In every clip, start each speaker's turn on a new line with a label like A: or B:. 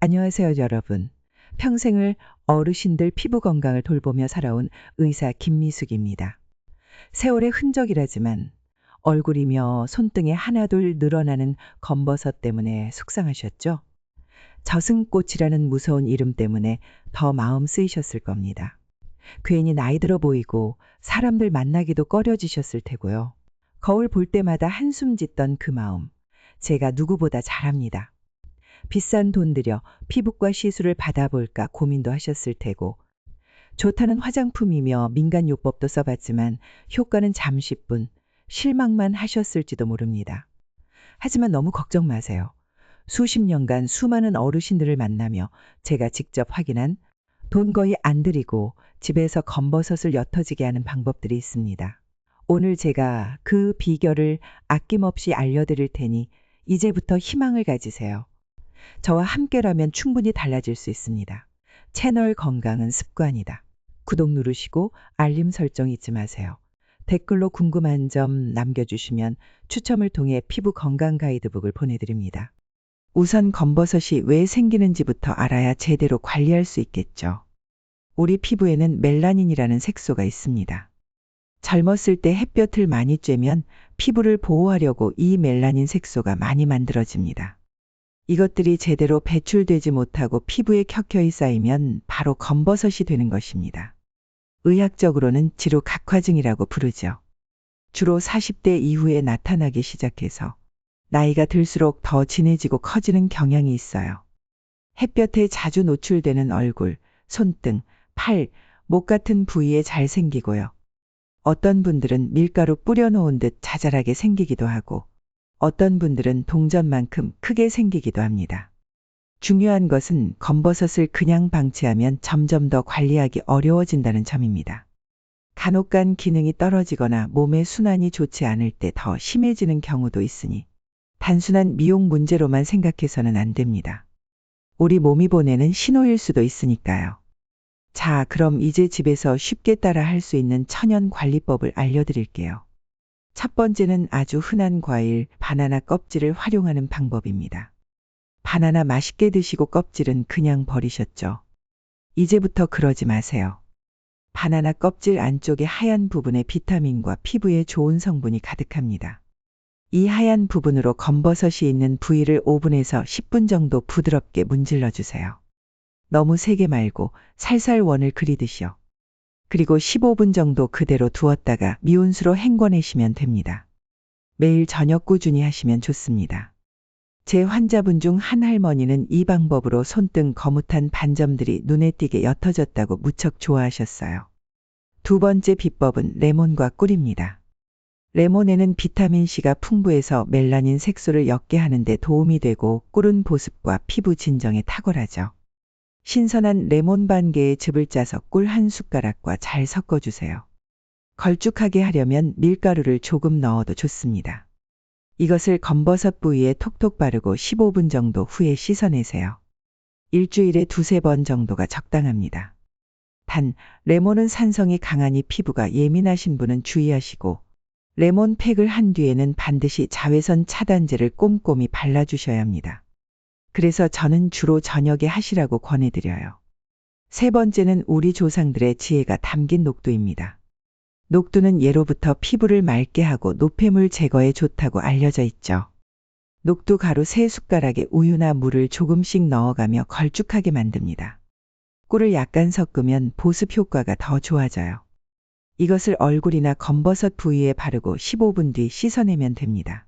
A: 안녕하세요, 여러분. 평생을 어르신들 피부 건강을 돌보며 살아온 의사 김미숙입니다. 세월의 흔적이라지만 얼굴이며 손등에 하나둘 늘어나는 검버섯 때문에 속상하셨죠? 저승꽃이라는 무서운 이름 때문에 더 마음 쓰이셨을 겁니다. 괜히 나이 들어 보이고 사람들 만나기도 꺼려지셨을 테고요. 거울 볼 때마다 한숨 짓던 그 마음, 제가 누구보다 잘 압니다. 비싼 돈 들여 피부과 시술을 받아볼까 고민도 하셨을 테고, 좋다는 화장품이며 민간요법도 써봤지만 효과는 잠시뿐, 실망만 하셨을지도 모릅니다. 하지만 너무 걱정 마세요. 수십 년간 수많은 어르신들을 만나며 제가 직접 확인한 돈 거의 안 들이고 집에서 검버섯을 옅어지게 하는 방법들이 있습니다. 오늘 제가 그 비결을 아낌없이 알려드릴 테니 이제부터 희망을 가지세요. 저와 함께라면 충분히 달라질 수 있습니다. 채널 건강은 습관이다. 구독 누르시고 알림 설정 잊지 마세요. 댓글로 궁금한 점 남겨주시면 추첨을 통해 피부 건강 가이드북을 보내드립니다. 우선 검버섯이 왜 생기는지부터 알아야 제대로 관리할 수 있겠죠. 우리 피부에는 멜라닌이라는 색소가 있습니다. 젊었을 때 햇볕을 많이 쬐면 피부를 보호하려고 이 멜라닌 색소가 많이 만들어집니다. 이것들이 제대로 배출되지 못하고 피부에 켜켜이 쌓이면 바로 검버섯이 되는 것입니다. 의학적으로는 지루각화증이라고 부르죠. 주로 40대 이후에 나타나기 시작해서 나이가 들수록 더 진해지고 커지는 경향이 있어요. 햇볕에 자주 노출되는 얼굴, 손등, 팔, 목 같은 부위에 잘 생기고요. 어떤 분들은 밀가루 뿌려놓은 듯 자잘하게 생기기도 하고, 어떤 분들은 동전만큼 크게 생기기도 합니다. 중요한 것은 검버섯을 그냥 방치하면 점점 더 관리하기 어려워진다는 점입니다. 간혹간 기능이 떨어지거나 몸의 순환이 좋지 않을 때 더 심해지는 경우도 있으니 단순한 미용 문제로만 생각해서는 안 됩니다. 우리 몸이 보내는 신호일 수도 있으니까요. 자, 그럼 이제 집에서 쉽게 따라 할 수 있는 천연 관리법을 알려드릴게요. 첫 번째는 아주 흔한 과일, 바나나 껍질을 활용하는 방법입니다. 바나나 맛있게 드시고 껍질은 그냥 버리셨죠? 이제부터 그러지 마세요. 바나나 껍질 안쪽의 하얀 부분에 비타민과 피부에 좋은 성분이 가득합니다. 이 하얀 부분으로 검버섯이 있는 부위를 오븐에서 10분 정도 부드럽게 문질러 주세요. 너무 세게 말고 살살 원을 그리듯이요. 그리고 15분 정도 그대로 두었다가 미온수로 헹궈내시면 됩니다. 매일 저녁 꾸준히 하시면 좋습니다. 제 환자분 중 한 할머니는 이 방법으로 손등 거뭇한 반점들이 눈에 띄게 옅어졌다고 무척 좋아하셨어요. 두 번째 비법은 레몬과 꿀입니다. 레몬에는 비타민C가 풍부해서 멜라닌 색소를 옅게 하는 데 도움이 되고, 꿀은 보습과 피부 진정에 탁월하죠. 신선한 레몬 반 개의 즙을 짜서 꿀 한 숟가락과 잘 섞어주세요. 걸쭉하게 하려면 밀가루를 조금 넣어도 좋습니다. 이것을 검버섯 부위에 톡톡 바르고 15분 정도 후에 씻어내세요. 일주일에 두세 번 정도가 적당합니다. 단, 레몬은 산성이 강하니 피부가 예민하신 분은 주의하시고, 레몬 팩을 한 뒤에는 반드시 자외선 차단제를 꼼꼼히 발라주셔야 합니다. 그래서 저는 주로 저녁에 하시라고 권해드려요. 세 번째는 우리 조상들의 지혜가 담긴 녹두입니다. 녹두는 예로부터 피부를 맑게 하고 노폐물 제거에 좋다고 알려져 있죠. 녹두 가루 3숟가락에 우유나 물을 조금씩 넣어가며 걸쭉하게 만듭니다. 꿀을 약간 섞으면 보습 효과가 더 좋아져요. 이것을 얼굴이나 검버섯 부위에 바르고 15분 뒤 씻어내면 됩니다.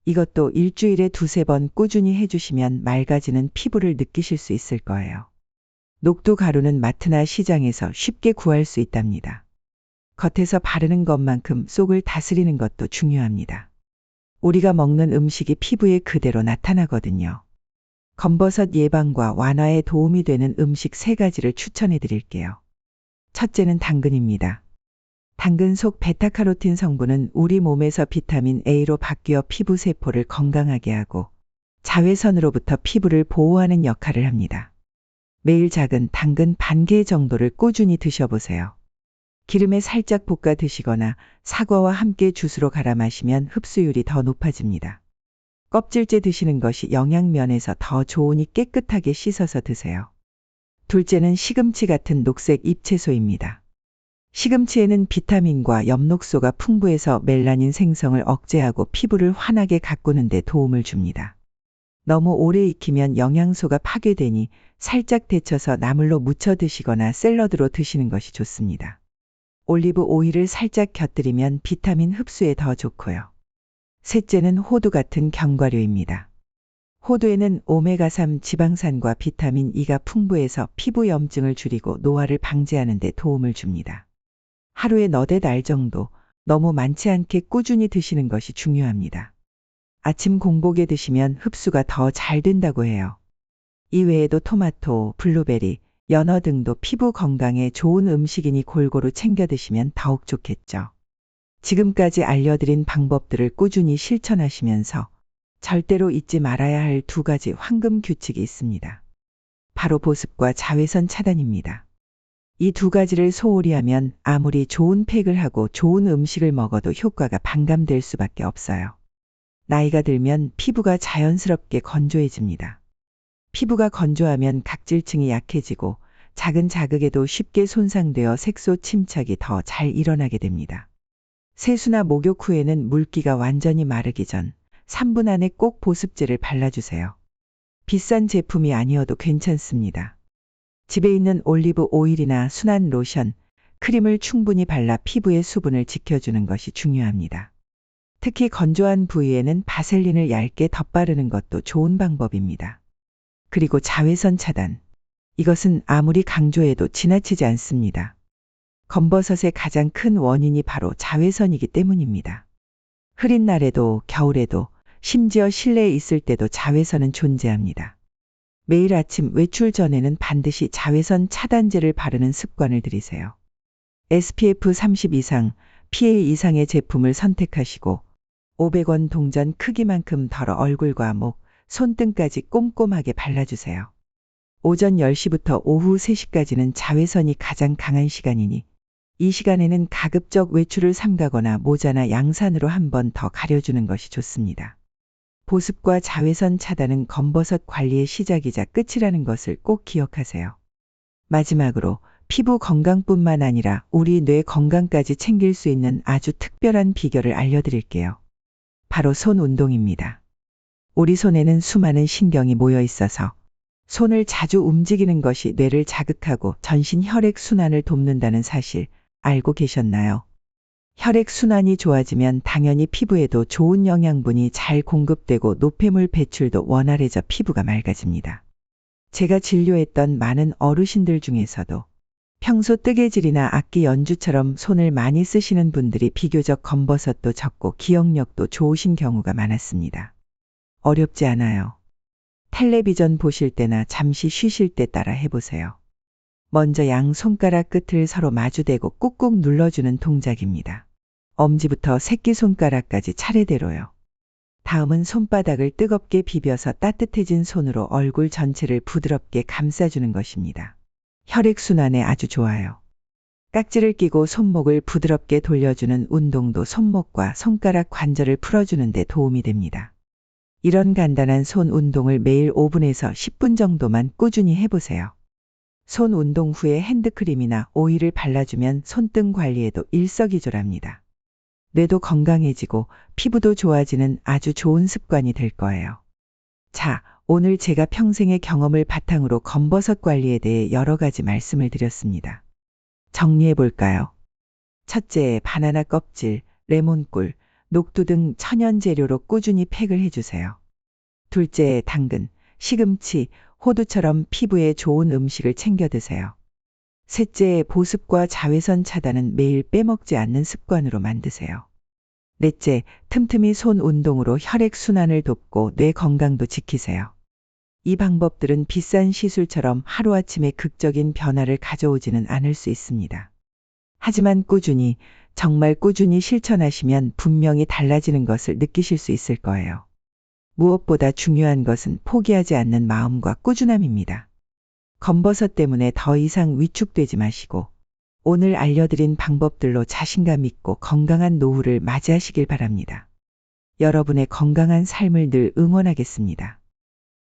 A: 이것도 일주일에 두세 번 꾸준히 해주시면 맑아지는 피부를 느끼실 수 있을 거예요. 녹두 가루는 마트나 시장에서 쉽게 구할 수 있답니다. 겉에서 바르는 것만큼 속을 다스리는 것도 중요합니다. 우리가 먹는 음식이 피부에 그대로 나타나거든요. 검버섯 예방과 완화에 도움이 되는 음식 3가지를 추천해 드릴게요. 첫째는 당근입니다. 당근 속 베타카로틴 성분은 우리 몸에서 비타민 A로 바뀌어 피부 세포를 건강하게 하고 자외선으로부터 피부를 보호하는 역할을 합니다. 매일 작은 당근 반 개 정도를 꾸준히 드셔보세요. 기름에 살짝 볶아 드시거나 사과와 함께 주스로 갈아 마시면 흡수율이 더 높아집니다. 껍질째 드시는 것이 영양면에서 더 좋으니 깨끗하게 씻어서 드세요. 둘째는 시금치 같은 녹색 잎채소입니다. 시금치에는 비타민과 엽록소가 풍부해서 멜라닌 생성을 억제하고 피부를 환하게 가꾸는 데 도움을 줍니다. 너무 오래 익히면 영양소가 파괴되니 살짝 데쳐서 나물로 무쳐 드시거나 샐러드로 드시는 것이 좋습니다. 올리브 오일을 살짝 곁들이면 비타민 흡수에 더 좋고요. 셋째는 호두 같은 견과류입니다. 호두에는 오메가3 지방산과 비타민 E가 풍부해서 피부 염증을 줄이고 노화를 방지하는 데 도움을 줍니다. 하루에 너댓 알 정도, 너무 많지 않게 꾸준히 드시는 것이 중요합니다. 아침 공복에 드시면 흡수가 더 잘 된다고 해요. 이외에도 토마토, 블루베리, 연어 등도 피부 건강에 좋은 음식이니 골고루 챙겨 드시면 더욱 좋겠죠. 지금까지 알려드린 방법들을 꾸준히 실천하시면서 절대로 잊지 말아야 할 두 가지 황금 규칙이 있습니다. 바로 보습과 자외선 차단입니다. 이 두 가지를 소홀히 하면 아무리 좋은 팩을 하고 좋은 음식을 먹어도 효과가 반감될 수밖에 없어요. 나이가 들면 피부가 자연스럽게 건조해집니다. 피부가 건조하면 각질층이 약해지고 작은 자극에도 쉽게 손상되어 색소 침착이 더 잘 일어나게 됩니다. 세수나 목욕 후에는 물기가 완전히 마르기 전 3분 안에 꼭 보습제를 발라주세요. 비싼 제품이 아니어도 괜찮습니다. 집에 있는 올리브 오일이나 순한 로션, 크림을 충분히 발라 피부의 수분을 지켜주는 것이 중요합니다. 특히 건조한 부위에는 바셀린을 얇게 덧바르는 것도 좋은 방법입니다. 그리고 자외선 차단. 이것은 아무리 강조해도 지나치지 않습니다. 검버섯의 가장 큰 원인이 바로 자외선이기 때문입니다. 흐린 날에도 겨울에도 심지어 실내에 있을 때도 자외선은 존재합니다. 매일 아침 외출 전에는 반드시 자외선 차단제를 바르는 습관을 들이세요. SPF 30 이상, PA 이상의 제품을 선택하시고 500원 동전 크기만큼 덜어 얼굴과 목, 손등까지 꼼꼼하게 발라주세요. 오전 10시부터 오후 3시까지는 자외선이 가장 강한 시간이니 이 시간에는 가급적 외출을 삼가거나 모자나 양산으로 한 번 더 가려주는 것이 좋습니다. 보습과 자외선 차단은 검버섯 관리의 시작이자 끝이라는 것을 꼭 기억하세요. 마지막으로 피부 건강뿐만 아니라 우리 뇌 건강까지 챙길 수 있는 아주 특별한 비결을 알려드릴게요. 바로 손 운동입니다. 우리 손에는 수많은 신경이 모여 있어서 손을 자주 움직이는 것이 뇌를 자극하고 전신 혈액 순환을 돕는다는 사실 알고 계셨나요? 혈액 순환이 좋아지면 당연히 피부에도 좋은 영양분이 잘 공급되고 노폐물 배출도 원활해져 피부가 맑아집니다. 제가 진료했던 많은 어르신들 중에서도 평소 뜨개질이나 악기 연주처럼 손을 많이 쓰시는 분들이 비교적 검버섯도 적고 기억력도 좋으신 경우가 많았습니다. 어렵지 않아요. 텔레비전 보실 때나 잠시 쉬실 때 따라 해보세요. 먼저 양 손가락 끝을 서로 마주대고 꾹꾹 눌러주는 동작입니다. 엄지부터 새끼손가락까지 차례대로요. 다음은 손바닥을 뜨겁게 비벼서 따뜻해진 손으로 얼굴 전체를 부드럽게 감싸주는 것입니다. 혈액순환에 아주 좋아요. 깍지를 끼고 손목을 부드럽게 돌려주는 운동도 손목과 손가락 관절을 풀어주는 데 도움이 됩니다. 이런 간단한 손 운동을 매일 5분에서 10분 정도만 꾸준히 해보세요. 손 운동 후에 핸드크림이나 오일을 발라주면 손등 관리에도 일석이조랍니다. 뇌도 건강해지고 피부도 좋아지는 아주 좋은 습관이 될 거예요. 자, 오늘 제가 평생의 경험을 바탕으로 검버섯 관리에 대해 여러 가지 말씀을 드렸습니다. 정리해 볼까요? 첫째, 바나나 껍질, 레몬꿀, 녹두 등 천연 재료로 꾸준히 팩을 해주세요. 둘째, 당근, 시금치, 호두처럼 피부에 좋은 음식을 챙겨 드세요. 셋째, 보습과 자외선 차단은 매일 빼먹지 않는 습관으로 만드세요. 넷째, 틈틈이 손 운동으로 혈액 순환을 돕고 뇌 건강도 지키세요. 이 방법들은 비싼 시술처럼 하루아침에 극적인 변화를 가져오지는 않을 수 있습니다. 하지만 꾸준히, 정말 꾸준히 실천하시면 분명히 달라지는 것을 느끼실 수 있을 거예요. 무엇보다 중요한 것은 포기하지 않는 마음과 꾸준함입니다. 검버섯 때문에 더 이상 위축되지 마시고 오늘 알려드린 방법들로 자신감 있고 건강한 노후를 맞이하시길 바랍니다. 여러분의 건강한 삶을 늘 응원하겠습니다.